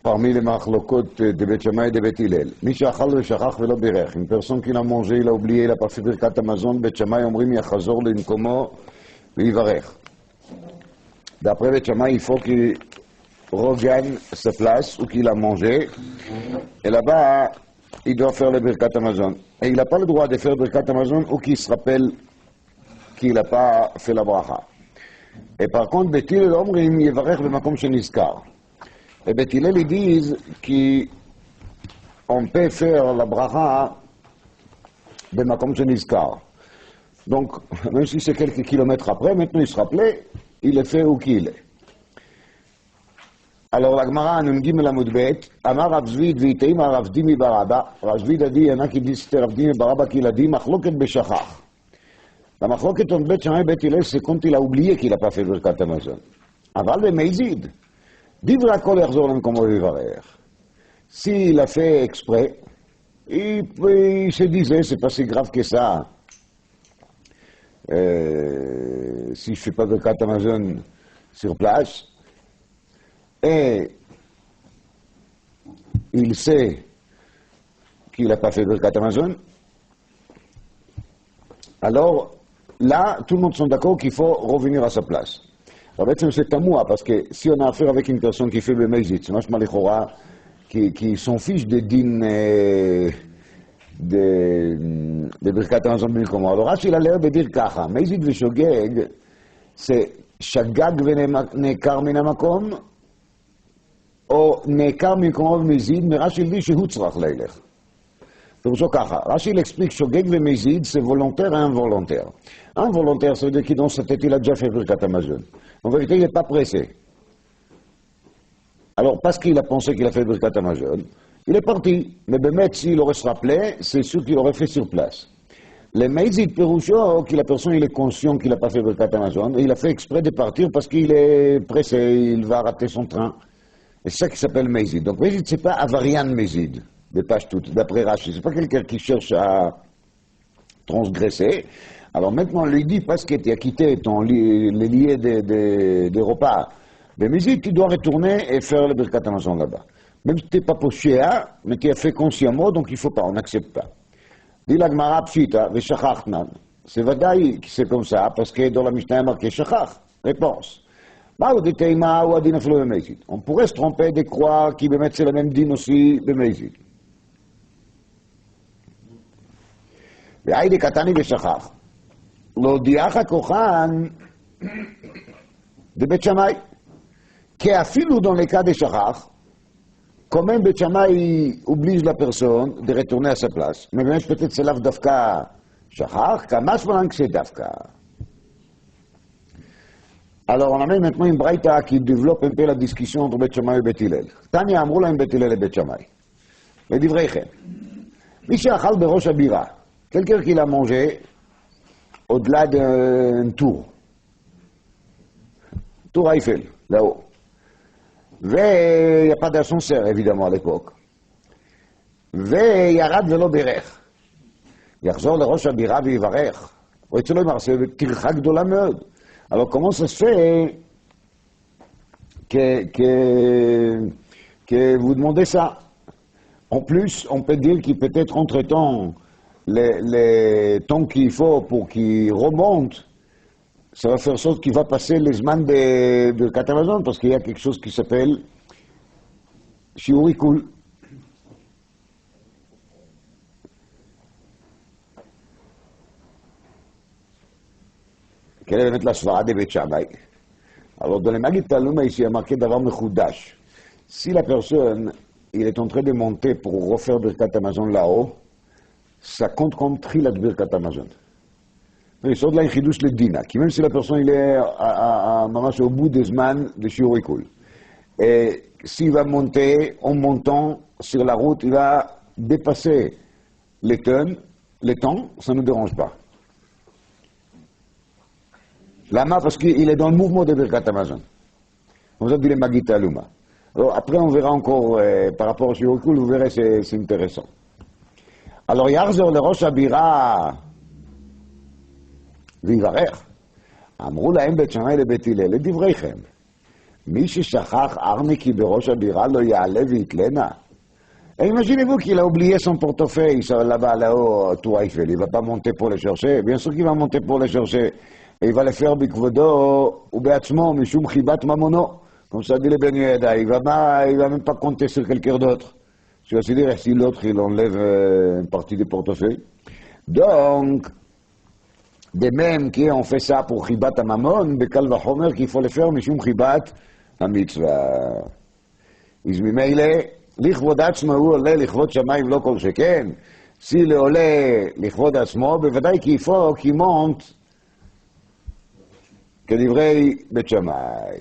parmi les machlokot de Beth Shammai et de Beth Hillel. Mi she'achal ve'shachach ve'lo birech. Une personne qui l'a mangé, il a oublié, il n'a pas fait birkat hamazon, Beth Shammai omrim yachazor lemkomo ve'ivarech. D'après Beth Shammai, il faut qu'il regagne sa place où qu'il a mangé. Et là-bas, il doit faire le birkat hamazon. Et il n'a pas le droit de faire birkat hamazon ou qu'il se rappelle qu'il n'a pas fait la bracha. Et par contre, Beth Hillel omrim yivarech b'makom shenizkar. Et Beth Hillel, ils disent qu'on peut faire la bracha de Makom Shenizkar. Donc, même si c'est quelques kilomètres après, maintenant il se rappelait, il est fait où qu'il est. Alors la Gemara nous dit Melamoudbet, Amar Rav Zvid v'iteim Rav Dimi Baraba. Rav Zvid a dit, il y en a qui disent c'était Rav Dimi Baraba qui l'a dit, Machloket Beshachach. La Machloket entre Beth Shammai et Beth Hillel, c'est quand il a oublié qu'il n'a pas fait Birkat Hamazon. Aval de Meizid. Divra kol yachzor lemkomo ve'ivarech. S'il a fait exprès, il se disait, c'est pas si grave que ça. Si je fais pas birkat hamazon sur place, et il sait qu'il n'a pas fait birkat hamazon, alors là, tout le monde sont d'accord qu'il faut revenir à sa place. Alors, c'est à moi, parce que si on a affaire avec une personne qui fait le mezit, c'est machma lechora, qui s'en fiche des dînes de birkat hamazon bilkomo. Alors, Rashi il a l'air de dire kacha, mezit veshogeg, c'est shagag venekar min hamakom, ou nekar milkomo v'mezid, mais Rashi il dit shehu tzrach leilech. Pour ça, Rashi il explique shogeg v'mezid, c'est volontaire et involontaire. Involontaire, ça veut dire qu'il dans sa tête, il a déjà fait birkat hamazon. En vérité, il n'est pas pressé. Alors, parce qu'il a pensé qu'il a fait birkat hamazon, il est parti. Mais Bémet, s'il aurait se rappelé, c'est sûr qu'il aurait fait sur place. Le Meizid Perusho, que la personne il est conscient qu'il n'a pas fait birkat hamazon, il a fait exprès de partir parce qu'il est pressé, il va rater son train. Et c'est ça qui s'appelle Meizid. Donc Meizid, c'est pas Avarian Meizid, des pages toutes, d'après Rashi. C'est pas quelqu'un qui cherche à transgresser. Alors maintenant, on lui dit, parce que tu as quitté les liés des repas, mais Meizid, tu dois retourner et faire le birkat hamazon là-bas. Même si tu n'es pas poché, mais tu as fait consciemment, donc il ne faut pas, on n'accepte pas. Dit la Gemara pshita, veshachachnan. C'est vadaï que c'est comme ça, parce que dans la Mishnah il y a marqué shachach. Réponse. On pourrait se tromper de croire qu'il Bémet c'est la même dîne aussi de Meizid. Ve'aïde katani veshachach. להודיעך הכוחן de Beth Shammai, qu'affilou dans les cas de shachach, quand même Beth Shammai oblige la personne de retourner à sa place. Mais même peut-être c'est lav dafka shachach, kamash malan que c'est dafka. Alors on a même maintenant une braïta qui développe un peu la discussion entre Beth Shammai et Beth Hillel. Tanya amrou lahem Beth Hillel et Beth Shammai. לדבריכם, מי שאכל בראש הבירה, quelqu'un qui l'a mangé au-delà d'un tour Eiffel, là-haut. Il n'y a pas d'ascenseur, évidemment, à l'époque. וירד ולא בירך. יחזור לראש הבירה ויברך. או אצלו אמר, c'est une טרחה גדולה מאוד. Alors, comment ça se fait que vous demandez ça? En plus, on peut dire qu'il peut-être entre-temps, les temps qu'il faut pour qu'il remonte, ça va faire sorte qu'il va passer les semaines de Katamazon, parce qu'il y a quelque chose qui s'appelle Shiurikul. Quelle est באמת la svara de Beth Shammai? Alors, dans les Magid Talmud, ici, il y a marqué d'avoir Mechoudash. Si la personne, il est en train de monter pour refaire Birkat Hamazon là-haut, ça compte comme Trilat Birkat Hamazon. Il sort de là, il chidouche le dina, qui même si la personne il est au bout des semaines de Shiurikul. Et s'il va monter, en montant sur la route, il va dépasser les temps, ça ne nous dérange pas. Lama, parce qu'il est dans le mouvement de Birkat Hamazon. On vous a dit les Magid Taluma. Alors après, on verra encore, par rapport au Shiurikul, vous verrez, c'est intéressant. Alors, Yarzor le Rosh Habira, ויברך, אמרו להם בית שמאי לבית הלל, לדבריכם, מי ששכח ארניקי בראש הבירה לא יעלה ויתלנה. Et imaginez-vous qu'il a oublié son portefeuille là-bas, là-haut, à Tour Eiffel. Il ne va pas monter pour le chercher. Bien sûr qu'il va monter pour le chercher. Et il va le faire bikvodo ou beatzmo, mishum chibat mamono. Comme ça dit le Ben Yehuda. Il va même pas compter sur quelqu'un d'autre. Je vais se dire, si l'autre, il enlève une partie du portefeuille. Donc, de même qu'on fait ça pour chibat mamon, bekal vachomer qu'il faut le faire mishum chibat mitzvah. Izmimeile, לכבוד עצמו הוא עולה לכבוד שמיים לא כל שכן, si le עולה לכבוד עצמו, בוודאי כי יפוק, כי מונט, כדברי בית שמאי.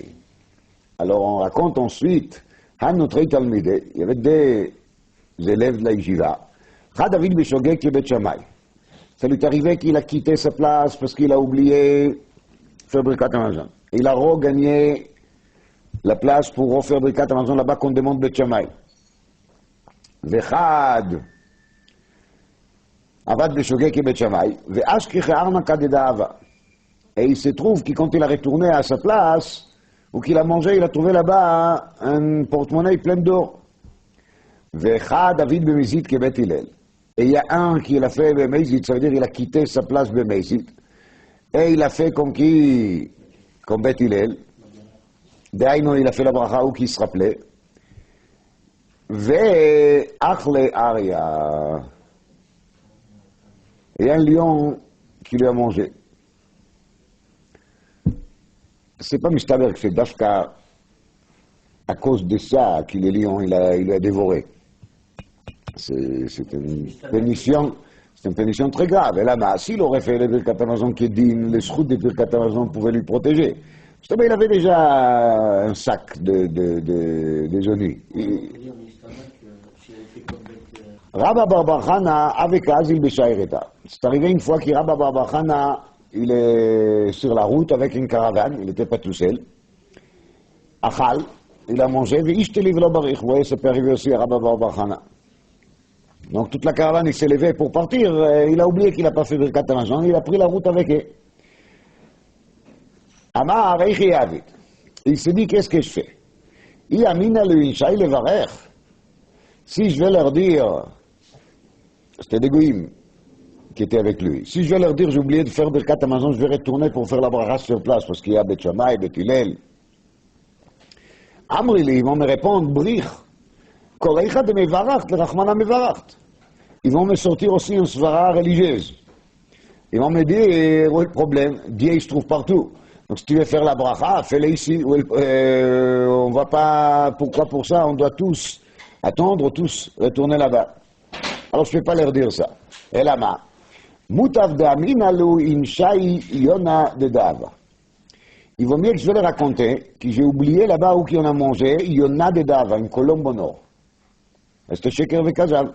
Alors on raconte ensuite, הנותרי תלמידי, il y avait des élèves de la yeshiva, אחד דוד בשוגג כבית שמאי. Ça lui est arrivé qu'il a quitté sa place parce qu'il a oublié faire Birkat Hamazon. Il a regagné la place pour refaire Birkat Hamazon là-bas qu'on demande בית שמאי. ואחד עבד בשוגג כבית שמאי, ואשכח ארנקא דדאבה. Et il se trouve que quand il a retourné à sa place, ou qu'il a mangé, il a trouvé là-bas un porte-monnaie plein d'or. ואחד עבד במזיד כבית הלל. Et il y a un qui l'a fait במזיד, ça veut dire qu'il a quitté sa place במזיד, et il a fait comme בית הלל, דהיינו il a fait la bracha ou qui se rappelait, ואח לאריה, il y a un lion qui lui a mangé. C'est pas Mistaber que c'est Dafka à cause de ça que le lion il a dévoré. C'est une pénition très grave. Et là, s'il aurait fait le Birkat Hamazon Kedin, les schouts de Birkat Hamazon pouvaient lui protéger. Justement, il avait déjà un sac de genoux. Rabba Bar Chana avec Azil Beshaireta. C'est arrivé une fois que Rabba Bar Chana il est sur la route avec une caravane, il n'était pas tout seul. Achal, il a mangé, et Ishteliv lo barich. Vous voyez, ça peut arriver aussi à Rabba Bar Chana. Donc toute la caravane, il s'est levé pour partir, il a oublié qu'il n'a pas fait Birkat Hamazon, il a pris la route avec eux. Amar Eichi Yavid. Il s'est dit, qu'est-ce que je fais? I amina le Ishaï le varech. Si je vais leur dire, c'était des goïms qui étaient avec lui, si je vais leur dire, j'ai oublié de faire Birkat Hamazon, je vais retourner pour faire la bracha sur place, parce qu'il y a Bet Shammai, Bet Hillel. Amrili, ils vont me répondre, brich, koreicha de mevaracht, le Rachmana mevaracht. Ils vont me sortir aussi une svara religieuse. Ils vont me dire, où est le problème? Dieu, il se trouve partout. Donc si tu veux faire la bracha, fais-le ici. On va pas, pourquoi pour ça? On doit tous attendre, tous retourner là-bas. Alors je ne peux pas leur dire ça. Et là-bas, Mutav de Aminalu Inshai Yona de Dava. Il vaut mieux que je vais leur raconter que j'ai oublié là-bas où qu'on a mangé Yona de Dava, une colombe en or. C'était Sheker Vekazal.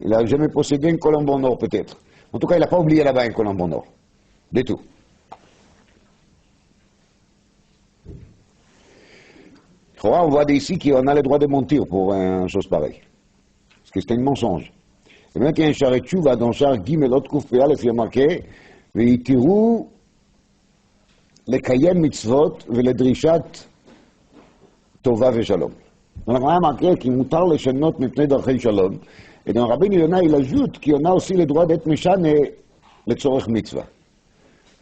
Il n'a jamais possédé une colombe en or, peut-être. En tout cas, il n'a pas oublié là-bas une colombe en or. Du tout. On voit d'ici qu'on a le droit de mentir pour une chose pareille. Parce que c'est un mensonge. Et maintenant qu'il y a un char et tchouva dans le char Gimelot Koufpéa, il y a marqué Veitiru le Kayem Mitzvot ve le Drishat Tova ve Shalom. On a vraiment marqué qu'il moutar le Shenot Mipnei Darchei Shalom. Et dans Rabbi Yona, il ajoute qu'on a aussi le droit d'être méchant et le Tzorech Mitzvah.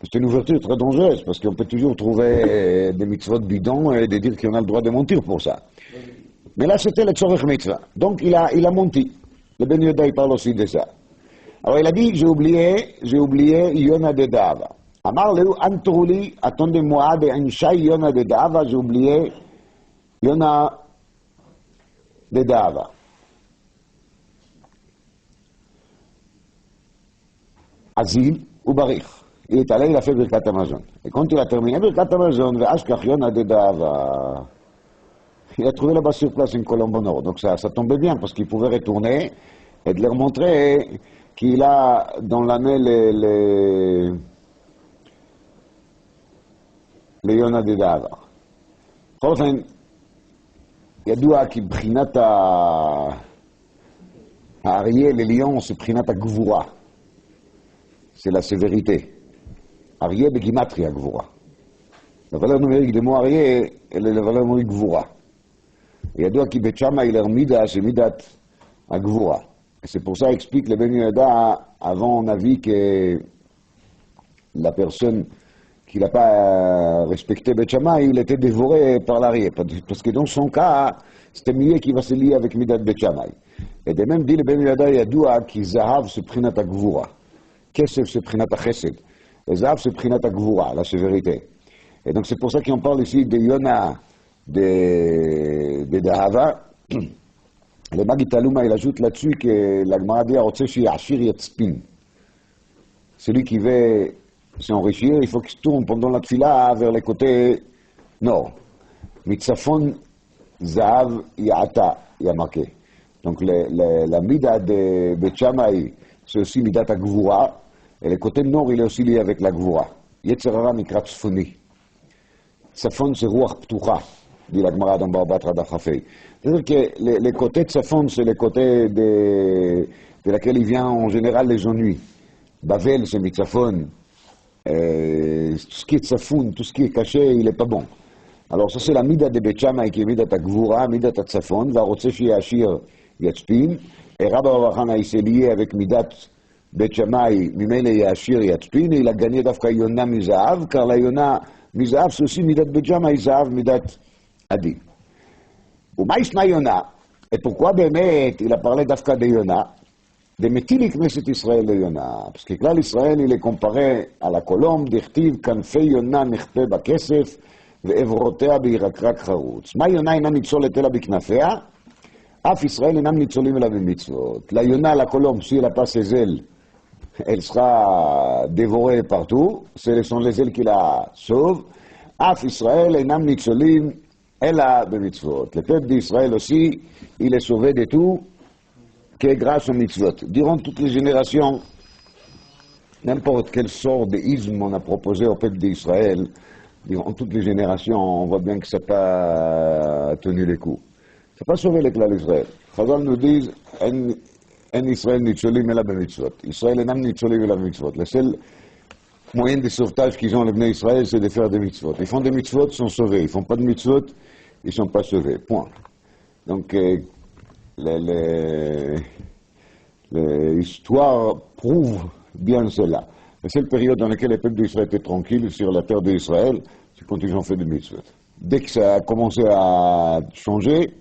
C'est une ouverture très dangereuse, parce qu'on peut toujours trouver des mitzvot bidons et de dire qu'on a le droit de mentir pour ça. Mais là, c'était le tzorech mitzvah. Donc, il a menti. Le Ben Yehuda, il parle aussi de ça. Alors, il a dit, j'ai oublié Yona de Dava. Amar leu antruli, attendez-moi de Anshai Yona de Dava, j'ai oublié Yona de Dava. Azil ou Barich. Il est allé, il a fait Birkat Hamazon. Et quand il a terminé Birkat Hamazon, il a trouvé là-bas sur place une colombe en or. Donc ça tombait bien, parce qu'il pouvait retourner et de leur montrer qu'il a dans l'année les Yona de Dava. בכל אופן, ידוע כי בחינת האריה לליון זה בחינת הגבורה. C'est la sévérité. Aryeh begimatria gvura. La valeur numérique du mot Aryeh, elle est la valeur numérique Gvura. Il y a deux qui Bet Shammai, leur mida, c'est midat à Gvura. Et c'est pour ça, explique le Ben Yehuda, avant on a vu que la personne qui n'a pas respecté Bet Shammai, il était dévoré par l'arrière. Parce que dans son cas, c'était mieux qu'il va se lier avec midat Bet Shammai. Et de même dit le Ben Yehuda, il y a deux qui Zahav, c'est Prinat à Gvura. Kesef, c'est Prinat à Chesed. Et Zahav, c'est Prinat à Gvura, la sévérité. Et donc c'est pour ça qu'on parle ici de Yona, de Dahava. Le Maggid Taluma, il ajoute là-dessus que la Gemara dit Arotse Ashir Yatzpin. Celui qui veut s'enrichir, il faut qu'il se tourne pendant la tfila vers les côtés nord. Mitzafon Zahav Ya'ata, il y a marqué. Donc la mida de Bet Shammai, c'est aussi midat à Gvura, et le côté nord, il est aussi lié avec la Gvura. Yetzerara Mikrat Tzfoni. Tzafon, c'est Ruach Ptucha, dit la Gemara dans Barbatra d'Achafei. C'est-à-dire que les côtés de Tzafon, c'est les côtés de laquelle il vient en général les ennuis. Bavel, c'est Mitzafon. Tout ce qui est Tzafoun, tout ce qui est caché, il n'est pas bon. Alors ça, c'est la mida de Bet Shammai qui est midat à Gvura, midat à Tzafon, va Rotse Shi Ashir Yatzpin, et Rabba Bavachana, il s'est lié avec midat Bet Shammai, Mimele Yashir Yatzpin, et il a gagné d'Afka Yona Mizahav, car la Yona Mizahav, c'est aussi midat Bet Shammai, Zahav, midat Adi. Ou Maïsna Yona, et pourquoi Bémet, il a parlé d'Afka de Yona, de Metilik Knesset Israël de Yona, parce que là, l'Israël, il est comparé à la colombe, d'Echtiv, Kanfei Yona, Nechpe Bakesef, ועבורותיה בירקרק חרוץ. מה יונה אינה ניצולת אלא בכנפיה? אף ישראל אינם ניצולים אלא במצוות. ליונה, לקולום, si elle n'a pas ses ailes, elle sera dévorée partout. Ce sont les ailes qui la sauvent. אף ישראל אינם ניצולים אלא במצוות. Le peuple d'Israël aussi, il est sauvé de tout, que grâce aux mitzvot. Durant toutes les générations, n'importe quelle sorte d'isme on a proposé au peuple d'Israël, durant toutes les générations, on voit bien que ça n'a pas tenu les coups. Ça n'a pas sauvé les clans d'Israël. Chazal nous dit En Israël nitzolim ela b'mitzvot. Israël enam nitzolim ela b'mitzvot. Le seul moyen de sauvetage qu'ils ont, les Bnei Israël, c'est de faire des mitzvot. Ils font des mitzvot, ils sont sauvés. Ils ne font pas de mitzvot, ils ne sont pas sauvés. Point. Donc, l'histoire prouve bien cela. La seule période dans laquelle les peuples d'Israël étaient tranquilles sur la terre d'Israël, c'est quand ils ont fait des mitzvot. Dès que ça a commencé à changer,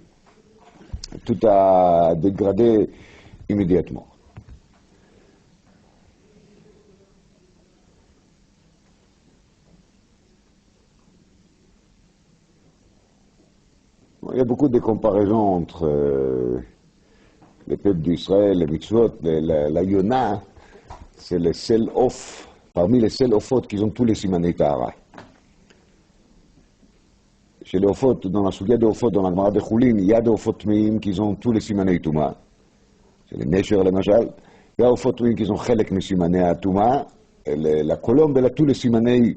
tout a dégradé immédiatement. Il y a beaucoup de comparaisons entre les peuples d'Israël, les mitzvot, la Yona, c'est le seul off, parmi les seuls offot qui ont tous les simanei tahara. Chez les offot, dans la souga des offot, dans la Gemara de Choulin, il y a des offot meim qui ont tous les simanei Touma. C'est les Nesher, les Machal. Il y a des offot meim qui ont chelek mes simanei Touma. La colombe, elle a tous les simanei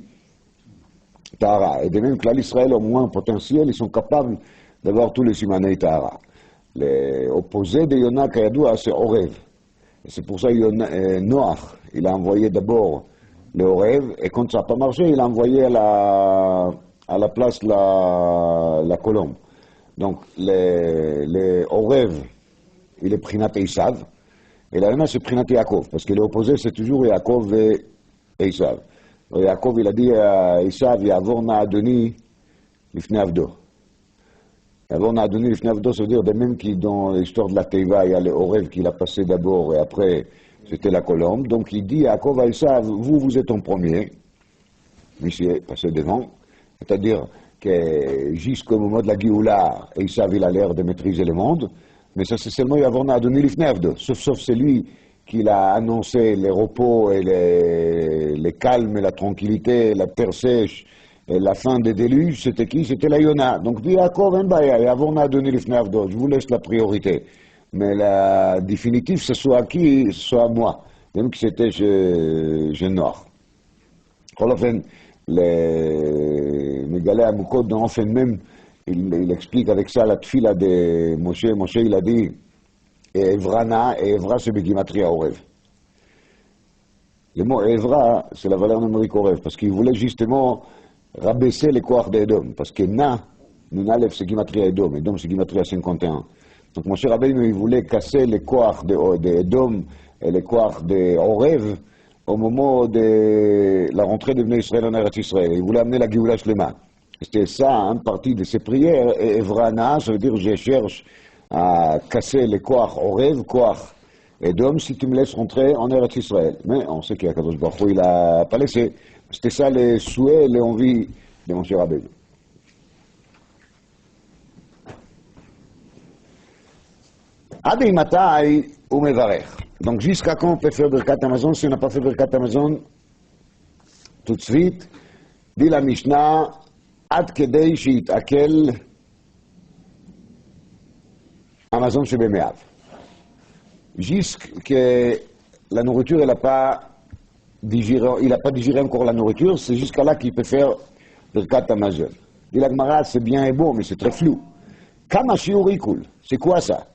tahara. Et de même que l'Israël, au moins potentiel, ils sont capables d'avoir tous les simanei tahara. L'opposé de Yona Kayadoua, c'est Orev. Et c'est pour ça que Noach, il a envoyé d'abord le Orev, et quand ça n'a pas marché, il a envoyé à la place la colombe. Donc, le Orev, il est Prinat Esav, et la Yona, c'est Prinat Yaakov, parce que l'opposé, c'est toujours Yaakov et Esav. Yaakov, il a dit à Esav, Yavor Na'adoni, Lifnei Avdo. Yavor Na'adoni, Lifnei Avdo, ça veut dire, de même que dans l'histoire de la Teiva, il y a le Orev qu'il a passé d'abord, et après, c'était la colombe. Donc, il dit à Yaakov à Esav, vous êtes en premier, monsieur, passez devant. C'est-à-dire que jusqu'au moment de la Géoula, Esav, il a l'air de maîtriser le monde, mais ça, c'est seulement Yavor Na'adoni, Lifnei Avdo. Sauf celui qui a annoncé les repos et les calmes et la tranquillité, la terre sèche, et la fin des déluges, c'était qui? C'était la Yona. Donc, dit Yaakov, Yavor Na'adoni, Lifnei Avdo, je vous laisse la priorité. Mais la définitive, ce soit à qui? Ce soit à moi. Même que c'était chez Noach. Enfin, les Mégalé Amoukot, dans enfin même, il explique avec ça la tfila de Moshe. Moshe, il a dit, et Evrana, et Evra, c'est Begimatria Orev. Le mot Evra, c'est la valeur numérique Orev, parce qu'il voulait justement rabaisser les koach d'Edom. Parce que Na, Nunalef, c'est Gimatria Edom. Edom, c'est Gimatria 51. Donc, Moshe Rabbeinu, il voulait casser les koach d'Edom et les koach d'Orev au moment de la rentrée de Bnei Israël en Eretz Israël. Il voulait amener la Géoula Shlema. C'était ça, une partie de ses prières. Et Evrana, ça veut dire je cherche à casser les koach Orev, koach Edom, si tu me laisses rentrer en Eretz Israël. Mais on sait qu'Akadosh Baruch Hu, il n'a pas laissé. C'était ça les souhaits, les envies de Moshe Rabbeinu. Adi matai ou mevarech. Donc jusqu'à quand on peut faire Birkat Hamazon? Si on n'a pas fait Birkat Hamazon, tout de suite, dit la Mishnah, Ad kedei sheitakel Hamazon shebemeav. Jusqu'à la nourriture, il n'a pas digéré encore la nourriture, c'est jusqu'à là qu'il peut faire Birkat Hamazon. Dit la Gemara, c'est bien et beau, mais c'est très flou. Kama shiur ikul, c'est quoi ça?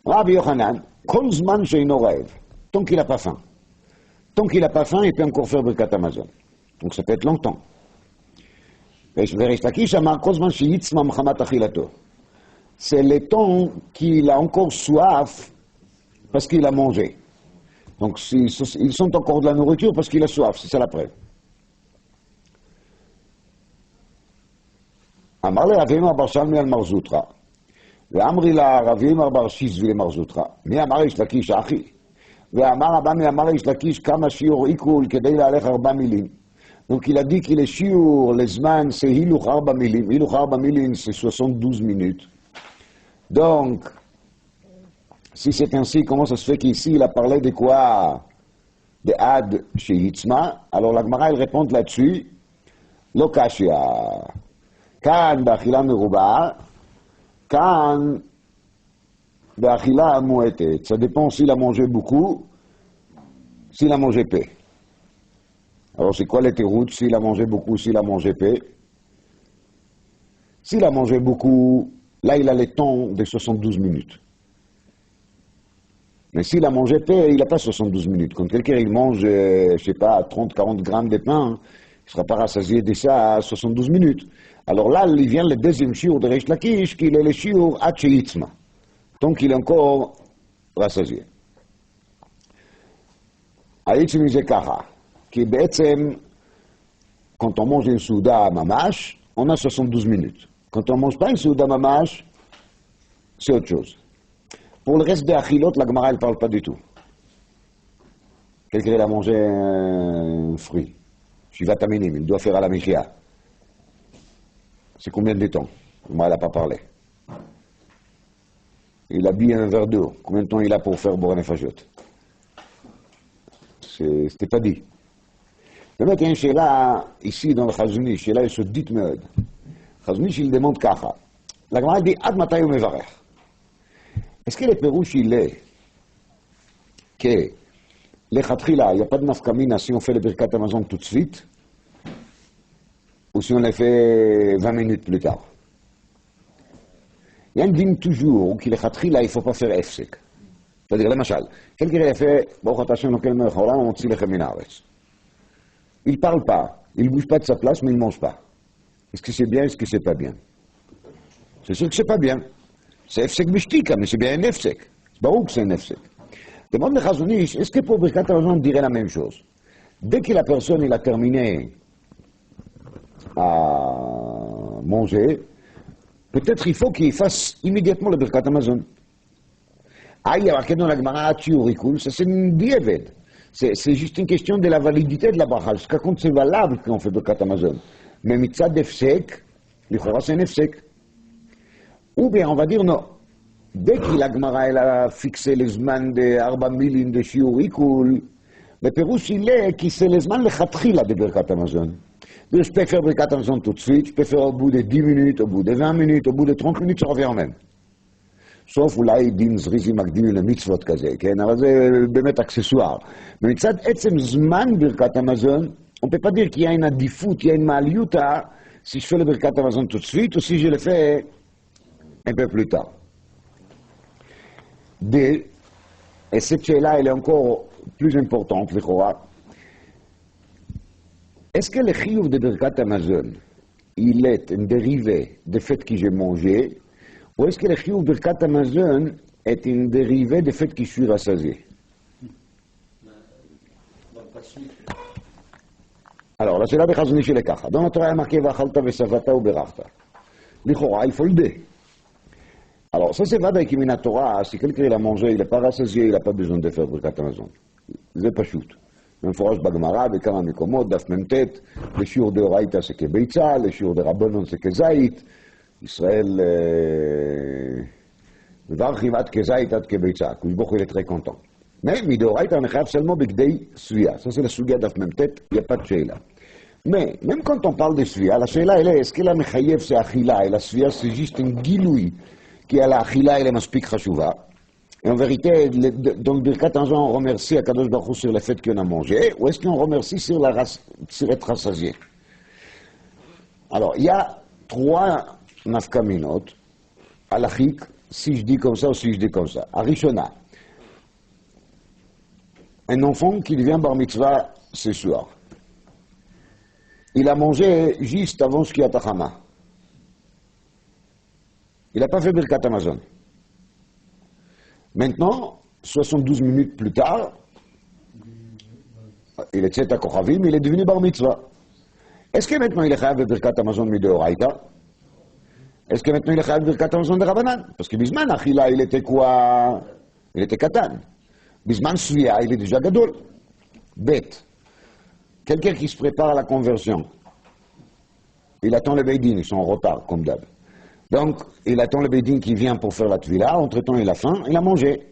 Rabbi Yochanan, kol zman sheino raev, tant qu'il n'a pas faim. Tant qu'il n'a pas faim, il peut encore faire Birkat Hamazon. Donc ça peut être longtemps. C'est le temps qu'il a encore soif parce qu'il a mangé. Donc ils sont encore de la nourriture parce qu'il a soif, c'est ça la preuve. Amar le Ravim Bar Shalmi al Marzoutra. ואמרי לה רבים ארבר שיזוי למרזותך. מי אמר איש לקיש אחי? ואמר הבא מי אמר איש לקיש כמה שיעור עיקול כדי להלך 4 מילים. Donc il a dit qu'il est shiur, les zman, c'est hiluch 4 milim. Hiluch 4 milim, c'est 72 minutes. Donc, si c'est ainsi, comment ça se fait qu'ici il a parlé de quoi? De Ad chez Yitzma. Alors la Gemara, elle répond là-dessus. Lo kashia. Kan b'achila meruba. Kan b'achila mouetet. Ça dépend s'il a mangé beaucoup, s'il a mangé peu. Alors c'est quoi les teroutes? S'il a mangé beaucoup, s'il a mangé peu? S'il a mangé beaucoup, là il a le temps de 72 minutes. Mais s'il a mangé peu, il n'a pas 72 minutes. Quand quelqu'un il mange, je sais pas, 30-40 grammes de pain, il ne sera pas rassasié de ça à 72 minutes. Alors là, il vient le deuxième shiur de Reish Lakish, qu'il est le shiur Ad Sheyitzma. Donc il est encore rassasié. Haïtzim Zekaha, qui est quand on mange une souda mamash, on a 72 minutes. Quand on ne mange pas une souda mamash, c'est autre chose. Pour le reste des achilot, la Gemara ne parle pas du tout. Quelqu'un a mangé un fruit, Shivat Aminim, il doit faire à la Mishia. C'est combien de temps? Moi, elle n'a pas parlé. Il a bu un verre d'eau. Combien de temps il a pour faire Borane Fajot? C'était pas dit. Le mec, il y a une chéla ici dans le Chazunish, chéla il se dit meud. Chazunish, il demande Kacha. La Gemara dit Ad matay ou mevarech. Est-ce que le Pérouche, il est que le Khatrila, il n'y a pas de nafkamina si on fait le Birkat Hamazon tout de suite, ou si on les fait 20 minutes plus tard. Il y a un dîme toujours qu'il est Khatrila, il ne faut pas faire Efsek. C'est-à-dire, le machal, quelqu'un a fait, il ne parle pas, il ne bouge pas de sa place, mais il ne mange pas. Est-ce que c'est bien, est-ce que c'est pas bien? C'est sûr que c'est pas bien. C'est Efsek Bishtika, mais c'est bien un Efsek. C'est pas où que c'est un Efsek. Demande le Chazonish, est-ce que pour Birkat Hamazon on dirait la même chose? Dès que la personne il a terminé à manger, peut-être il faut qu'il fasse immédiatement le Birkat Hamazon. Ah, il y a marqué dans la Gemara, ça c'est une diéved. C'est juste une question de la validité de la bracha. Jusqu'à quand c'est valable qu'on fait Birkat Hamazon. Mais mitzad d'Efsek, l'Ichora c'est un Efsek. Ou bien on va dire non. Dès que la Gemara elle a fixé les zman de 4 milim de shiur ikul, le Pérouche il est qui c'est les zman le Khatrila de Birkat Hamazon. Je peux faire Birkat Hamazon tout de suite, je peux faire au bout de 10 minutes, au bout de 20 minutes, au bout de 30 minutes, ça revient au même. Sauf אולי דין זריזי מקדימים למצוות כזה, כן? אבל זה באמת אקססואר. ומצד עצם זמן ברכת המזון, on ne peut pas dire qu'il y a une עדיפות, il y a une מעליותה, si je fais le ברכת המזון tout de suite, ou si je le fais un peu plus tard. Et cette שאלה, elle est encore plus importante, לכאורה. Est-ce que le chiyuv de ברכת המזון, il est un dérivé du fait que j'ai mangé, ou est-ce que le chiyuv birkat hamazon est un dérivé du fait que je suis rassasié? Alors, la שאלה בחזון איש לככה. אדון התורה היה מכה ואכלת ושבעת וברכת. לכאורה, il faut le dire. Alors, ça c'est vadaï qui mina Torah, si quelqu'un il a mangé, il n'est pas rassasié, il n'a pas besoin de faire birkat hamazon. זה פשוט. במפורש בגמרא, בכמה מקומות, דף מ"ט, לשיעור דאורייתא זה כביצה, לשיעור דרבנן זה כזית, ישראל מברכים עד כזית עד כביצה, הקדוש ברוך הוא est très content. Mais מדאורייתא on est חייב seulement בגדי סבייה, ça c'est la סוגיה דף מ"ט, il n'y a pas de שאלה. Mais même quand on parle de סבייה, la שאלה elle est, est-ce que la מחייב c'est אכילה, et la סבייה c'est juste un גילוי, כי על האכילה elle est מספיק חשובה. Et en vérité, dans le Birkat Hamazon, on remercie Akadosh Baruch Hu sur le fait qu'on a mangé, ou est-ce qu'on remercie sur être rassasié? Alors, il y a trois nafkaminot, halachiques, si je dis comme ça ou si je dis comme ça. Arishona, un enfant qui devient bar mitzvah ce soir, il a mangé juste avant ce qu'il y a Tachama. Il n'a pas fait Birkat Hamazon. Maintenant, 72 minutes plus tard, il est Tzeta Kochavim, il est devenu bar mitzvah. Est-ce que maintenant il est chayav de Birkat Hamazon mideoraita? Est-ce que maintenant il est chayav de Birkat Hamazon de Rabbanan? Parce que Bisman Achila, il était quoi? Il était Katan. Bisman Suya, il est déjà Gadol. Bête. Quelqu'un qui se prépare à la conversion, il attend le Beidin, ils sont en retard, comme d'hab. Donc, il attend le Beidin qui vient pour faire la tvila, entre-temps il a faim, il a mangé.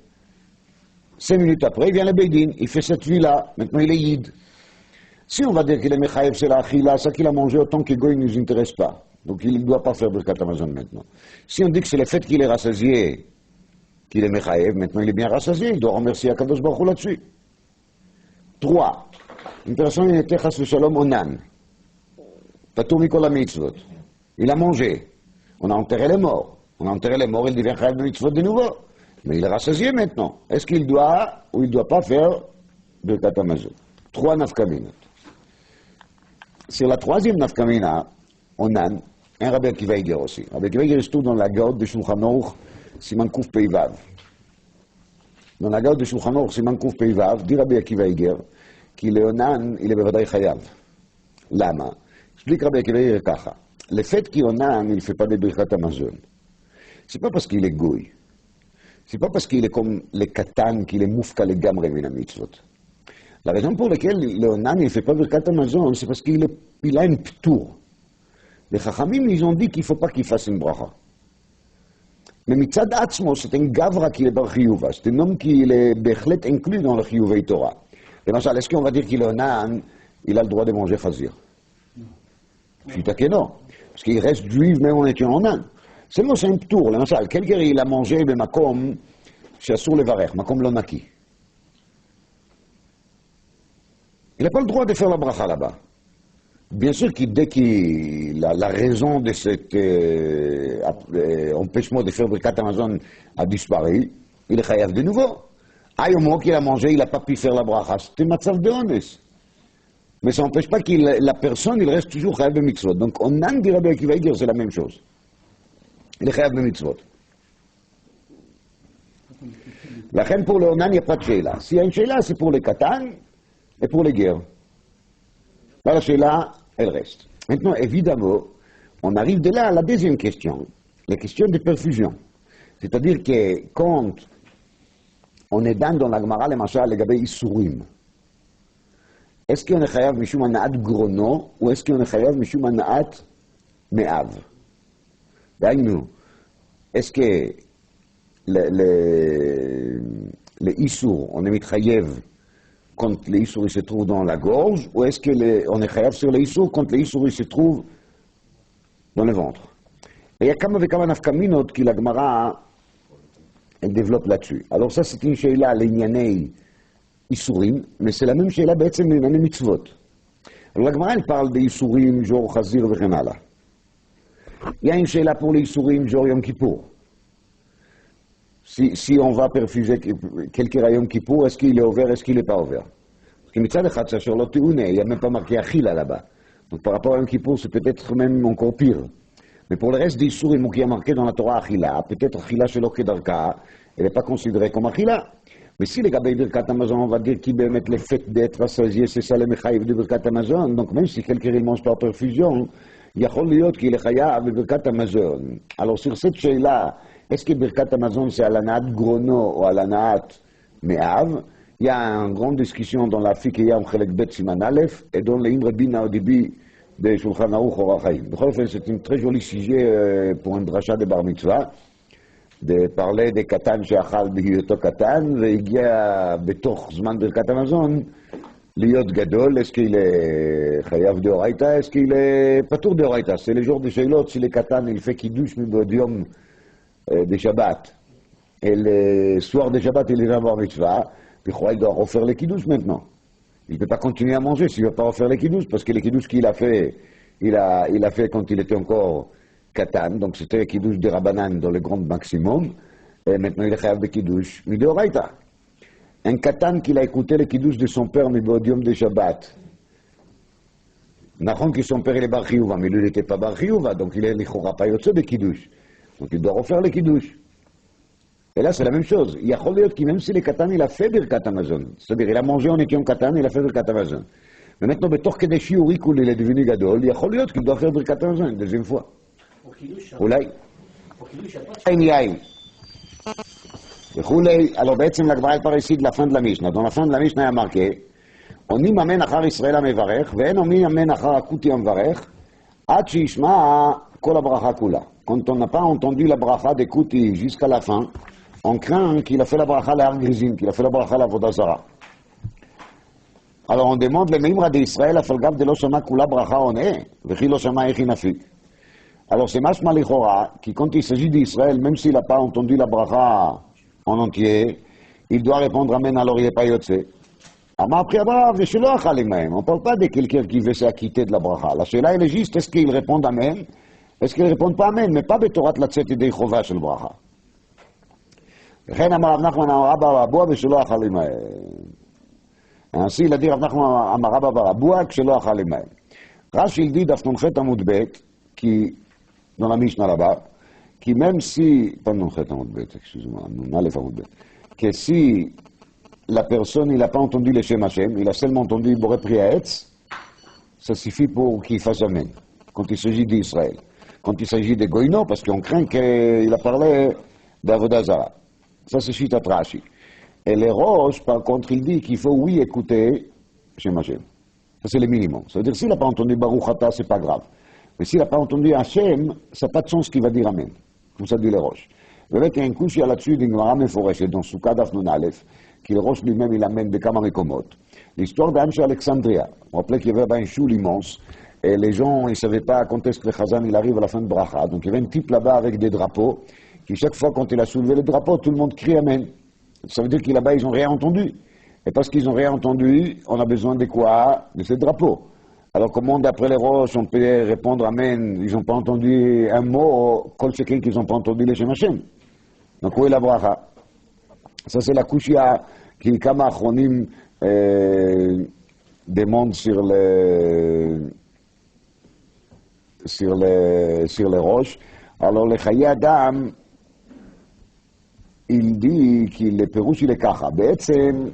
5 minutes après, il vient le Beidin, il fait cette tvila, maintenant il est yid. Si on va dire qu'il est mechayev, c'est la achila, ça qu'il a mangé autant que Goy ne nous intéresse pas. Donc il ne doit pas faire Birkat Hamazon maintenant. Si on dit que c'est le fait qu'il est rassasié, qu'il est mechayev, maintenant il est bien rassasié, il doit remercier Akadosh Baruch Hu là-dessus. 3. Une personne qui était chas v'shalom onan, patur mikol ha-mitzvot, il a mangé. On a enterré les morts. On a enterré les morts, il devient chayav de mitzvot de nouveau. Mais il est rassasié maintenant. Est-ce qu'il doit ou il ne doit pas faire Birkat Hamazon? 3 nafkaminot. Sur la troisième nafkamina, on a un Rabbi Akiva Eiger aussi. Rabbi Akiva Eiger se trouve dans la Gaot de Shulchan Aruch, Siman Kuf Pei Vav. Dans la Gaot de Shulchan Aruch, Siman Kuf Pei Vav, dit Rabbi Akiva Eiger, qu'il est onan, il est bevadai chayav. Lama. Explique Rabbi Akiva Eiger kacha. Le fait qu'il onan, il ne fait pas de Birkat Hamazon. C'est pas parce qu'il est goy. C'est pas parce qu'il est comme le katan, qu'il est moufka le gamre min mitzvot. La raison pour laquelle le onan ne fait pas Birkat Hamazon, c'est parce qu'il a un ptour. Les chachamim, ils ont dit qu'il ne faut pas qu'il fasse une bracha. Mais mitzad atzmo, c'est un gavra qui est bar chiyuva. C'est un homme qui est bechlet inclus dans le chiyuvei Torah. Et Machal, est-ce qu'on va dire qu'il est onan, il a le droit de manger chazir? Je suis taqué non. Parce qu'il reste juif même en étant onan. Seulement c'est un ptour. Machal, quelqu'un il a mangé de makom, שאסור לברך, מקום לא נקי. Il n'a pas le droit de faire la bracha là-bas. Bien sûr que dès que la raison de cet empêchement de faire Birkat Hamazon a disparu, il est chayav de nouveau. Au moment qu'il a mangé, il n'a pas pu faire la bracha. C'était matzav de honest. Mais ça n'empêche pas que la personne, il reste toujours chayav de mitzvot. Donc on a dit Rabbi Akiva Eiger, c'est la même chose. Il est chayav de mitzvot. La reine pour le onan, il n'y a pas de sheila. S'il y a une sheila, c'est pour les katan et pour les guerres. Là, la sheila, elle reste. Maintenant, évidemment, on arrive de là à la deuxième question, la question de perfusion. C'est-à-dire que quand on est dans la Gemara, le machal, le gabé isurim, est-ce qu'on est chayav mishum anaat grono ou est-ce qu'on est chayav mishum anaat me'av? D'ailleurs, est-ce que le isur, on est mitchayev quand le isur se trouve dans la gorge, ou est-ce qu'on est chayav sur le isur quand le isur se trouve dans le ventre? Et il y a kama vekama nafkaminot qui la Gemara elle développe là-dessus. Alors ça c'est une sheila l'inyanei isurim, mais c'est la même sheila בעצם l'inyanei mitzvot. Alors la Gemara elle parle des isurim, genre chazir וכן הלאה. Il y a une sheila pour les isurim, genre Yom Kippour. Si on va perfuser quelques rayons Kippour, est-ce qu'il est ouvert, est-ce qu'il n'est pas ouvert? Parce que mitzad echad, il n'y a même pas marqué achila là-bas. Donc par rapport à un Kippour, c'est peut-être même encore pire. Mais pour le reste des Sourim qui est marqué dans la Torah Achila, peut-être Achila Shelo Kedarka, elle n'est pas considérée comme Achila. Mais si les gars de Birkat Hamazon, on va dire qu'ils mettent le fait d'être assasié, c'est ça le Mechaïv de Birkat Hamazon. Donc même si quelqu'un ne mange pas par fusion, il y a qu'il est Chayav de Birkat Hamazon. Alors sur cette chaîne-là, est-ce que Birkat Hamazon c'est à l'anaat Grono ou à l'anaat Me'av? Il y a une grande discussion dans la Fiqh Yam Chelek Bet Siman Aleph et dans l'Imre Bina au début de Shulchan Aruch Orach Chaim. C'est un très joli sujet pour un drachat de Bar Mitzvah, de parler de Katan שאכל בהיותו קטן, והגיע בתוך זמן ברכת המזון להיות גדול, est-ce qu'il est חייב דאורייתא, est-ce qu'il est פטור דאורייתא, c'est le genre de שאלות, si le קטן il fait קידוש מבעוד יום de Shabbat, et le soir de Shabbat il est dans Bar Mitzvah, puis il doit refaire le קידוש maintenant. Il ne peut pas continuer à manger s'il ne va pas refaire le קידוש, parce que le קידוש qu'il a fait, il a fait quand il était encore Katan, donc c'était le Kiddush de Rabbanan dans le grand maximum, et maintenant il est chayav de Kiddush, Midoraita. Un Katan qu'il a écouté le Kiddush de son père, Mibodium de Shabbat. Nachon que son père il est Bar Chiyuva, mais lui il n'était pas Bar Chiyuva, donc il est l'Ichora pas yotze de Kiddush. Donc il doit refaire le Kiddush. Et là c'est la même chose. Il y a Choliot qui, même si le Katan il a fait Birkat Hamazon, c'est-à-dire il a mangé en étant Katan, il a fait Birkat Hamazon. Mais maintenant, בתוך כדי שיעורי כולי, il est devenu גדול, יכול להיות qu'il doit faire Birkat Hamazon une deuxième fois. אולי. אין יין. וכולי, alors בעצם לגמרא פרשית לפן למשנה. Dans la fin de la Mishnah, il y a marqué, עונים אמן אחר ישראל המברך, ואין עונים אמן אחר הכותי המברך, עד שישמע כל הברכה כולה. Quand on n'a pas entendu la bracha de Kouti jusqu'à la fin, on craint qu'il a fait la bracha à l'Ar Grizim, qu'il a fait la bracha à la Avodah Zara. Alors on demande le Meimra d'Israël, afalgav de lo shama kula bracha oné, vechi lo shama echi nafik. Alors c'est mashma lichora, qui quand il s'agit d'Israël, même s'il n'a pas entendu la bracha en entier, il doit répondre Amen, alors il n'est pas yotze. Amar priabra, veshelo achal imahem. On ne parle pas de quelqu'un qui veut s'acquitter de la bracha. La shela elle est juste, est-ce qu'il répond Amen? Est-ce qu'il ne répond pas Amen? Mais pas betorat latzet idei chova shel bracha. וכן אמר רב נחמן אמר רבא ברבוע ושלא אכל עמהם. ainsi il a dit רב נחמן אמר רבא ברבוע כשלא אכל עמהם. רש"י il dit דף נ"ח עמוד ב' qui dans la Mishnah là-bas, qui même si, pas non fait Amud Bet, excusez-moi, Aleph Amud Bet, que si la personne il n'a pas entendu le Shem Hashem, il a seulement entendu Boré Priaetz, ça suffit pour qu'il fasse Amen, quand il s'agit d'Israël. Quand il s'agit de Goïno, parce qu'on craint qu'il a parlé d'Avodah Zara. Ça c'est Shitat Rashi. Et les Rosh, par contre, il dit qu'il faut oui écouter Shem Hashem. Ça c'est le minimum. Ça veut dire s'il n'a pas entendu Baruch Ata, c'est pas grave. Mais s'il n'a pas entendu Hachem, ça n'a pas de sens qu'il va dire Amen. Comme ça dit les Roches. באמת, il y a un couche là-dessus d'une גמרא מפורשת, dans Souka Daf Nun Aleph, qui le Roche lui-même, il amène de Kama Mekomot. L'histoire d'Anne chez Alexandria. On rappelait qu'il y avait un choul immense, et les gens, ils ne savaient pas quand est-ce que le Chazan, il arrive à la fin de Bracha. Donc il y avait un type là-bas avec des drapeaux, qui chaque fois, quand il a soulevé le drapeau, tout le monde crie Amen. Ça veut dire que là-bas, ils n'ont rien entendu. Et parce qu'ils n'ont rien entendu, on a besoin de quoi? De ce drapeau. Alors comment d'après les Roches on peut répondre Amen, ils n'ont pas entendu un mot, kol shekel qu'ils n'ont pas entendu les Shem Hashem. Donc où est la bracha? Ça c'est la kushia qui Kama Achronim demande sur les Roches. Alors le Chaye Adam, il dit qu'il est pérouche il est kacha. Be'etzem,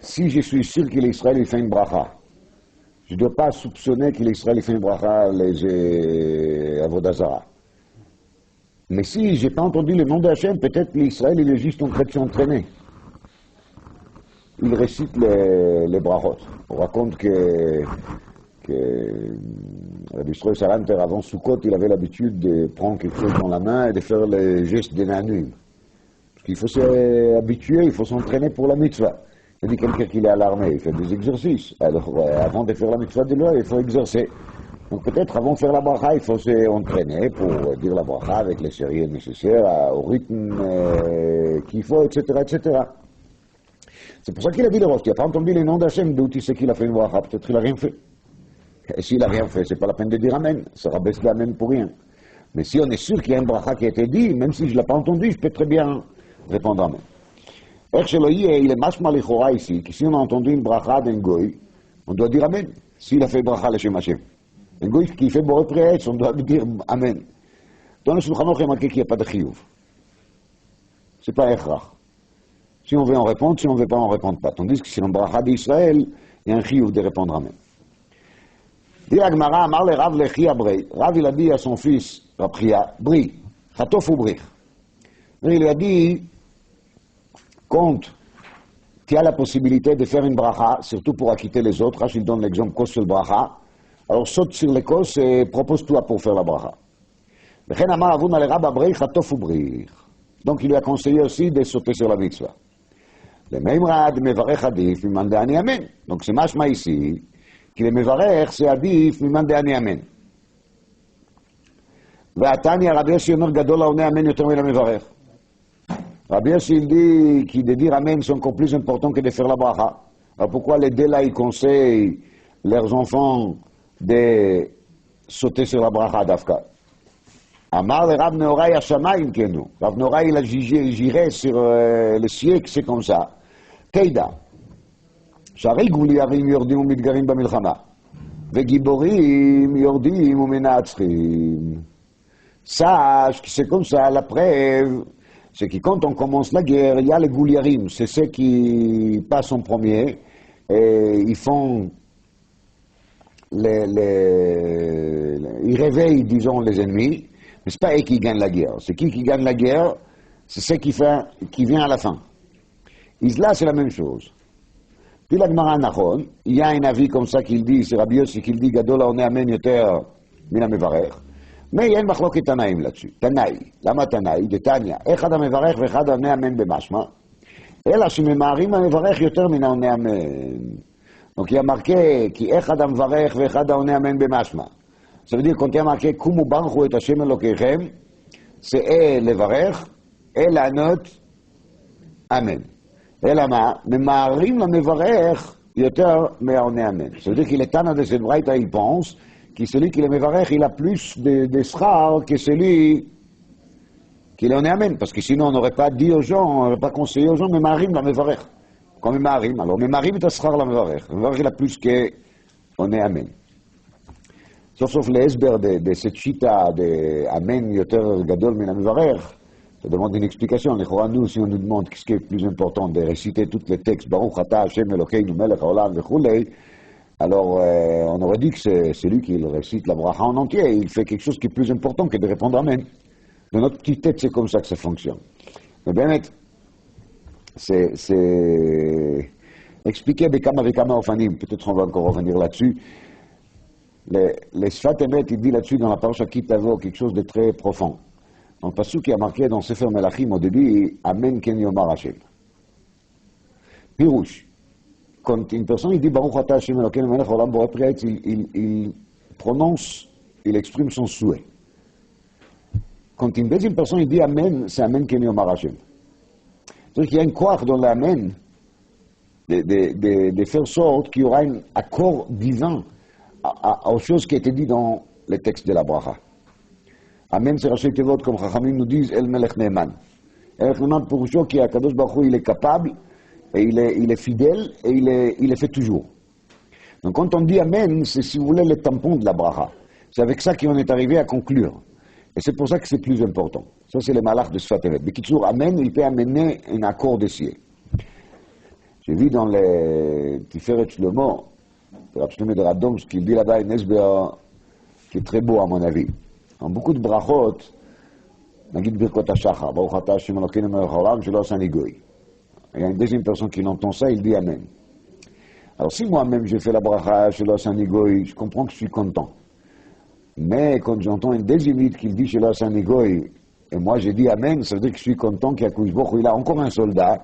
si je suis sûr que l'Israël il fait une bracha, je ne dois pas soupçonner que l'Israël fait une bracha les Avodah Zara. Mais si je n'ai pas entendu le nom d'Hachem, peut-être l'Israël il est juste en train de s'entraîner. Il récite les brachot. On raconte que Rabbi Yisroel Salanter, avant Sukkot, il avait l'habitude de prendre quelque chose dans la main et de faire les gestes des nanuim. Parce qu'il faut s'habituer, il faut s'entraîner pour la mitzvah. Il dit quelqu'un qui est à l'armée, il fait des exercices. Alors, avant de faire la mitzvah de loi, il faut exercer. Donc peut-être avant de faire la bracha, il faut s'entraîner pour dire la bracha avec les sérieux nécessaires, au rythme qu'il faut, etc., etc. C'est pour ça qu'il a dit le Rosh, il n'a pas entendu les noms d'Hachem, d'où tu sais qu'il a fait une bracha, peut-être qu'il n'a rien fait. Et s'il n'a rien fait, c'est pas la peine de dire Amen, ça rabaisse l'Amen pour rien. Mais si on est sûr qu'il y a une bracha qui a été dit, même si je ne l'ai pas entendu, je peux très bien répondre Amen. Il est mashma lichora ici, que si on a entendu une bracha d'un goy, on doit dire Amen, s'il a fait bracha le Shem Hashem. Un goy qui fait Boré Préetz, on doit dire Amen. Dans le Shulchan Aruch, il y a marqué qu'il n'y a pas de chiyuv. C'est pas echrach. Si on veut en répondre, si on ne veut pas, on ne répond pas. Tandis que si l'on bracha d'Israël, il y a un chiyuv de répondre Amen. Dit la Gemara, Amar le Rav Lechia Brei. Rav, il a dit à son fils, Rav Chia, Bri, Chatof ou Bri. Il lui a dit, compte, tu as la possibilité de faire une bracha, surtout pour acquitter les autres. Je donne l'exemple kos sur le bracha. Alors saute sur les kos et propose-toi pour faire la bracha. Donc il lui a conseillé aussi de sauter sur la mitzvah. Le même rad mevarech adif miman de'ani amen. Donc c'est mashma ici, que le mevarech c'est adif miman de'ani amen. והתניא רבי יוסי אומר גדול העונה אמן יותר מן המברך. Rabbi Yossi il dit que de dire Amen c'est encore plus important que de faire la bracha. Alors pourquoi les deux là ils conseillent leurs enfants de sauter sur la bracha d'Afka? Amar le Rav Nehorai Hashamayim kenu. Rav Nehorai il a juré sur le ciel que c'est comme ça. Keida. שהרי גוליארים יורדים ומתגרים במלחמה וגיבורים יורדים ומנצחים. Sache que c'est comme ça, la preuve, c'est que quand on commence la guerre, il y a les gouliarim, c'est ceux qui passent en premier, et ils font, ils réveillent, disons, les ennemis, mais ce n'est pas eux qui gagnent la guerre. C'est qui gagne la guerre? C'est ceux qui vient à la fin. Isla, c'est la même chose. Puis la Gemara Nachon, il y a un avis comme ça qu'il dit, c'est Rabbi Yossi qu'il dit, Gadol haoneh amen yoter min hamevarech. Mais il y a une מחלוקת תנאים là-dessus. תנאי, למה תנאי? דתניא, אחד המברך ואחד העונה אמן במשמע, אלא שממהרים המברך יותר מן העונה אמן. Donc il y a marqué כי אחד המברך ואחד העונה אמן במשמע. Ça veut dire quand il y a marqué קומו ברכו את השם אלוקיכם, c'est לברך, לענות אמן. אלא מה? ממהרים למברך יותר מהעונה אמן. Ça veut dire qu'il est tana de cette braïta, il pense que celui qui le mevarech, il a plus de schar que celui qui le amen. Parce que sinon, on n'aurait pas dit aux gens, on n'aurait pas conseillé aux gens, mais marim la mevarech. Comme marim, alors, mais marim est schar la mevarech. Le mevarech, il a plus que on est amen. Sauf l'esber de cette chita de amen yoter gadol min mevarech, ça demande une explication. Nous, si on nous demande ce qui est plus important de réciter tous les textes, Baruch ata Hashem Elokeinu melech haolam vechulei, alors, on aurait dit que c'est lui qui récite la bracha en entier. Il fait quelque chose qui est plus important que de répondre Amen. Dans notre petite tête, c'est comme ça que ça fonctionne. Mais bien, c'est expliqué Bekama Vekama Ofanim. Peut-être on va encore revenir là-dessus. Les Sfat Emet, il dit là-dessus dans la parasha Kitavo quelque chose de très profond. Dans le passage qui a marqué dans Sefer Melachim au début, Amen Ken Yomar Hashem. Pirouche. Quand une personne il dit Baruch ata Hashem Elokeinu melech haolam borei pri ha'etz, il prononce, il exprime son souhait. Quand une deuxième personne il dit Amen, c'est Amen ken yomar Hashem. C'est-à-dire qu'il y a une croix dans l'Amen de faire sorte qu'il y aura un accord divin aux choses qui étaient dites dans les textes de la bracha. Amen, c'est Rashi Tevot, comme Chachamim nous disent, El Melech Neeman. El Melech Neeman, pour chose qui Akadosh Baruch Hu, il est capable, et il est fidèle, et il est fait toujours. Donc quand on dit Amen, c'est si vous voulez le tampon de la bracha. C'est avec ça qu'on est arrivé à conclure. Et c'est pour ça que c'est plus important. Ça, c'est le malach de Sfat Emet. Mais qui toujours Amen, il peut amener un accord de ciel. J'ai vu dans les Tiferet Shlomo, Rav Shlomo de Radom, ce qu'il dit là-bas, un esber qui est très beau à mon avis. Dans beaucoup de brachot, Nagid Birkot HaShachar, Baruch ata Hashem Elokeinu melech haolam shelo asani goy. Il y a une deuxième personne qui entend ça, il dit Amen. Alors si moi-même je fais la bracha shelo asani goy, je comprends que je suis content. Mais quand j'entends un deuxième qui dit shelo asani goy, et moi j'ai dit Amen, ça veut dire que je suis content qu'Akadosh Baruch Hu, il a encore un soldat.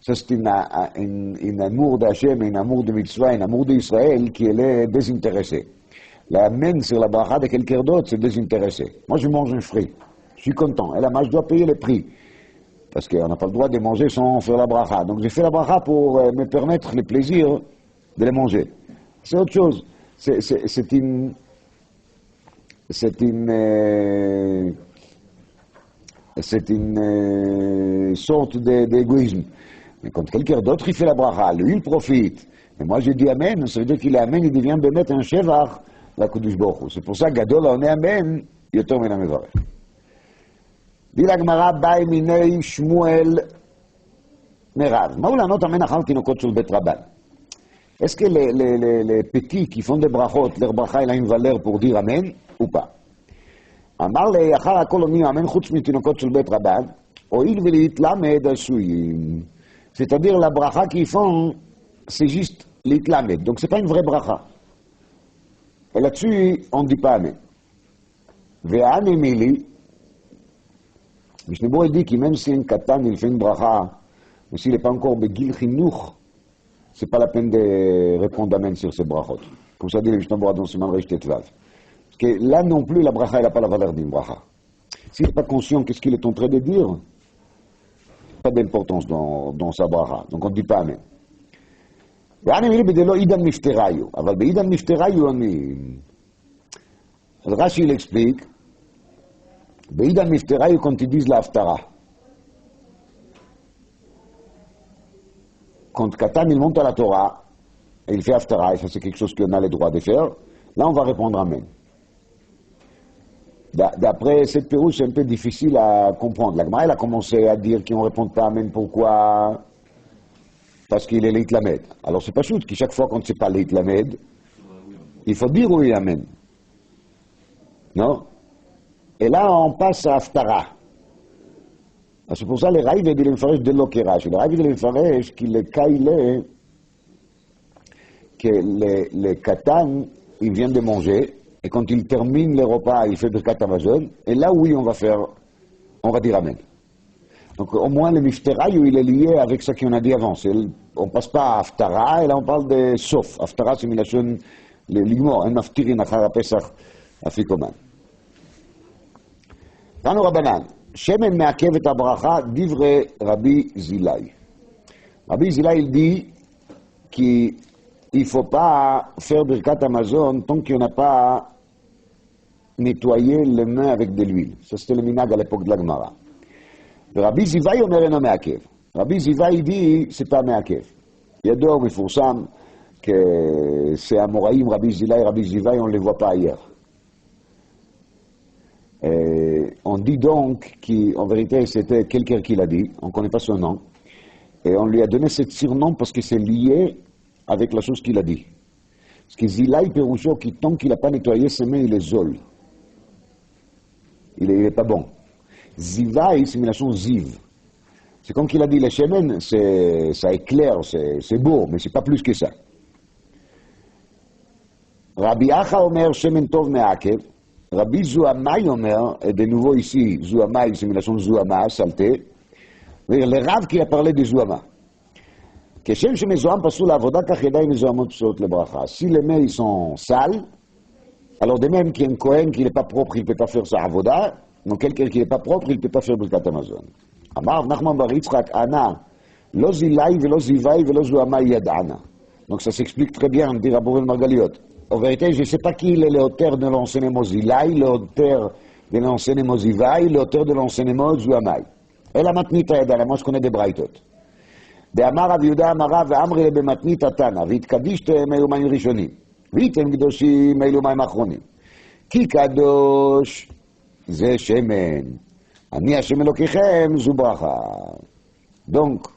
Ça c'est un amour d'Hachem, un amour de mitzvah, un amour d'Israël qui est désintéressé. L'Amen sur la bracha de quelqu'un d'autre, c'est désintéressé. Moi je mange un fruit, je suis content. Et là, moi je dois payer le prix. Parce qu'on n'a pas le droit de manger sans faire la bracha. Donc j'ai fait la bracha pour me permettre le plaisir de les manger. C'est autre chose. C'est une sorte d'égoïsme. Mais quand quelqu'un d'autre il fait la bracha, lui il profite. Et moi j'ai dit Amen, ça veut dire qu'il est Amen, il devient de mettre un chevar לקדוש ברוך הוא. C'est pour ça גדול העונה אמן יותר מן המברך. דיל הגמרא באי מיני שמואל מרב. מהו לענות אמן אחר תינוקות של בית רבן? Est-ce que les petits qui font des brachot, leur bracha il a une valeur pour dire amen ou pas? אמר לי, אחר הכל עונים אמן חוץ מתינוקות של בית רבן, הואיל ולהתלמד עשויים. C'est-à-dire la bracha qu'ils font, c'est juste להתלמד. Donc c'est pas une vraie bracha. Et là-dessus, on ne dit pas amen. והעני מילי, משנבו dit que même si un קטן il fait une bracha, mais s'il n'est pas encore בגיל חינוך, c'est pas la peine de répondre amen sur ces brachot. Comme ça dit le Mishnah dans Siman Reish Tetvav. Parce que là non plus, la bracha, elle n'a pas la valeur d'une bracha. S'il n'est pas conscient qu'est-ce qu'il est en train de dire, pas d'importance dans sa bracha. Donc on ne dit pas amen. ואני מילי בדלו עידן נפטריו, אבל בעידן נפטריו אני... אז רש"י l'explique, בעידן נפטריו quand ils disent l'haftara. Quand Katan il monte à la Torah, et il fait haftara, et ça c'est quelque chose qu'on a le droit de faire, là on va répondre amen. D'après cette pérouche, c'est un peu difficile à comprendre. La Gemara, elle a commencé à dire qu'on ne répond pas amen, pourquoi? Parce qu'il est l'itlamed. Alors c'est pas chouette, que chaque fois qu'on ne sait pas l'itlamed, il faut dire oui amen. Non? Et là on passe à haftara. C'est pour ça que le Raïv dit l'Emfaresh de l'Okerash. Le Raïv dit l'Emfaresh qu'il est caillé que le Katan, il vient de manger, et quand il termine le repas, il fait Birkat Hamazon, et là oui, on va dire Amen. Donc au moins le Mifteraï, il est lié avec ce qu'on a dit avant. On ne passe pas à Haftara, et là on parle de Sof. Haftara, c'est Milachon, le Ligmor, un Maftirin, Achara Pesach, Afikoman. Rano Rabbanan. שמן מעכב את הברכה, דברי רבי זילאי. רבי זילאי il dit qu'il ne faut pas faire birkat Hamazon tant qu'on n'a pas nettoyé les mains avec de l'huile. Ça c'était le minag à l'époque de la Gemara. ורבי זיוואי אומר אינו מעכב. רבי זיוואי dit c'est pas מעכב. ידוע ומפורסם que האמוראים רבי זילאי, רבי זיוואי, on ne les voit pas ailleurs. On dit donc qu'en vérité c'était quelqu'un qui l'a dit, on ne connaît pas son nom, et on lui a donné ce surnom parce que c'est lié avec la chose qu'il a dit. Parce que Zilai Perusho, qui tant qu'il n'a pas nettoyé ses mains, il est zol. Il n'est pas bon. Zivai, c'est une nation ziv. C'est comme qu'il a dit, les shemen, ça éclaire, c'est beau, mais c'est pas plus que ça. Rabbi Acha Omer, shemen tov me'akev. Rabbi Zouamai Omer, et de nouveau ici, Zouamai, c'est une nation Zouama, saleté. Le Rav qui a parlé de Zouama. כשם שמזוהם פסול לעבודה, כך ידיים מזוהמות פסולות לברכה. Si les mains sont sales, alors de même qu'un Kohen qui n'est pas propre, il ne peut pas faire sa avoda, donc quelqu'un qui n'est pas propre, il ne peut pas faire Birkat Hamazon. אמר נחמן בר יצחק, ענה, לא זילאי ולא זיוואי ולא זוהמאי ידענה. Donc ça s'explique très bien, dit Rabbi Margaliot. En vérité, je ne sais pas qui est l'auteur de l'enseignement Zilai, l'auteur de l'enseignement Zivaï, l'auteur de l'enseignement Zouamai. Et la matnita yadana, moi je connais des braïtot. דאמר רב יהודה אמרה ואמרי במתנית התנא והתקדישתם אלו מים ראשונים והייתם קדושים אלו מים אחרונים כי קדוש זה שמן אני השם אלוקיכם זו ברכה. Donc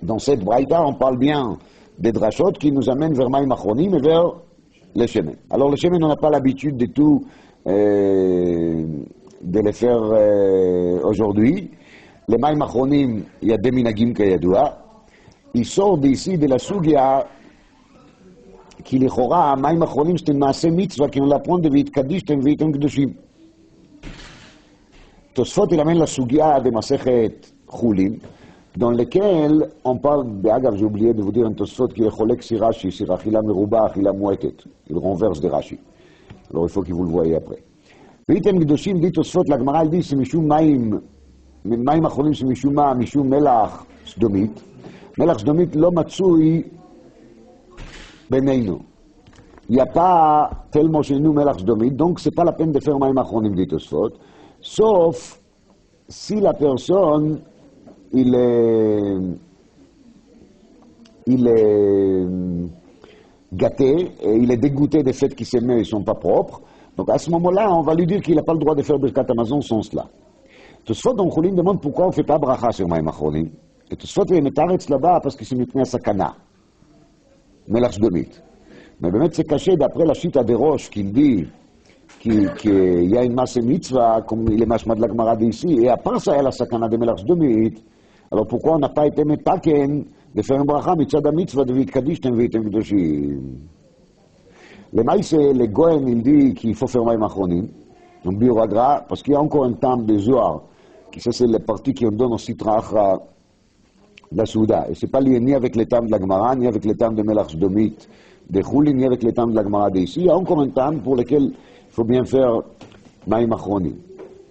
dans cette braïta on parle bien des drachot qui nous amènent vers מים אחרונים et vers le shemen. Alors le shemen on n'a pas l'habitude de tout de les faire aujourd'hui. Les מים אחרונים, il y a des minagim כידוע, il sort d'ici de la סוגיה כי לכאורה המים האחרונים שאתם מעשה מצווה כי on l'apprend de והתקדישתם והייתם קדושים. תוספות ילמד לסוגיה de מסכת חולין, dans lequel on parle, אגב j'ai oublié de vous dire un תוספות qui est חולק sur רש"י, sur אכילה מרובה, אכילה מועטת, il renverse de רש"י. Alors il faut que vous le voyez après. והייתם קדושים, dit תוספות לגמרא, il dit c'est משום מים מים אחרונים שמשום מה, משום מלח סדומית. מלח סדומית לא מצוי בינינו. Il n'y a pas tellement chez nous מלח סדומית, donc c'est pas la peine de faire מים אחרונים dit Tosfot, sauf si la personne il est gâté, et il est dégoûté des faits qui s'aimaient et ne sont pas propres. Donc à ce moment-là, on va lui dire qu'il n'a pas le droit de faire Birkat Hamazon sans cela. Tosfot dans Choulin demande pourquoi on ne fait pas bracha sur Maïm Achronim. Et Tosfot est metaretz là-bas parce que c'est Mipnei Sakana, Melach Domit. Mais באמת c'est caché d'après la chute à des roches qu'il dit qu'il y a une masse mitzvah, comme il est machmad la Gemara d'ici, et à part ça, il y a la sakana de Melach Domit. Alors pourquoi on n'a pas été metaken de faire un bracha mitzad mitzvah de vit kadishtem vit kedoshim? Le maïs, le Goen, il dit qu'il faut faire Maïm Achronim, un bioragra, parce qu'il y a encore un temps de Zohar, qui ça c'est les parties qui on donne au Sitra Achra de la Souda. Et c'est pas lié ni avec les temps de la Gemara, ni avec les temps de Melach Domit, de Choulin, ni avec les temps de la Gemara d'ici. Il y a encore un temps pour lequel il faut bien faire Maïm Achronim.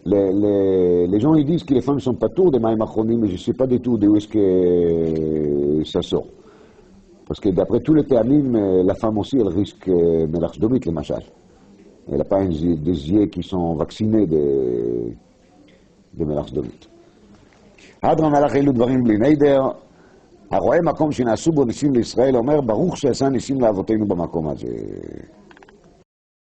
Les gens ils disent que les femmes sont pas tours de Maïm Achronim, mais je ne sais pas du tout d'où est-ce que ça sort. Parce que d'après tous les théamim, la femme aussi, elle risque Melach Domit, le machal. Elle n'a pas des yeux qui sont vaccinés de Melach Domit. Hadran Malach Eilu Dvarim Bli Neider, הרואה מקום שנעשו בו ניסים לישראל, אומר ברוך שעשה ניסים לאבותינו במקום הזה.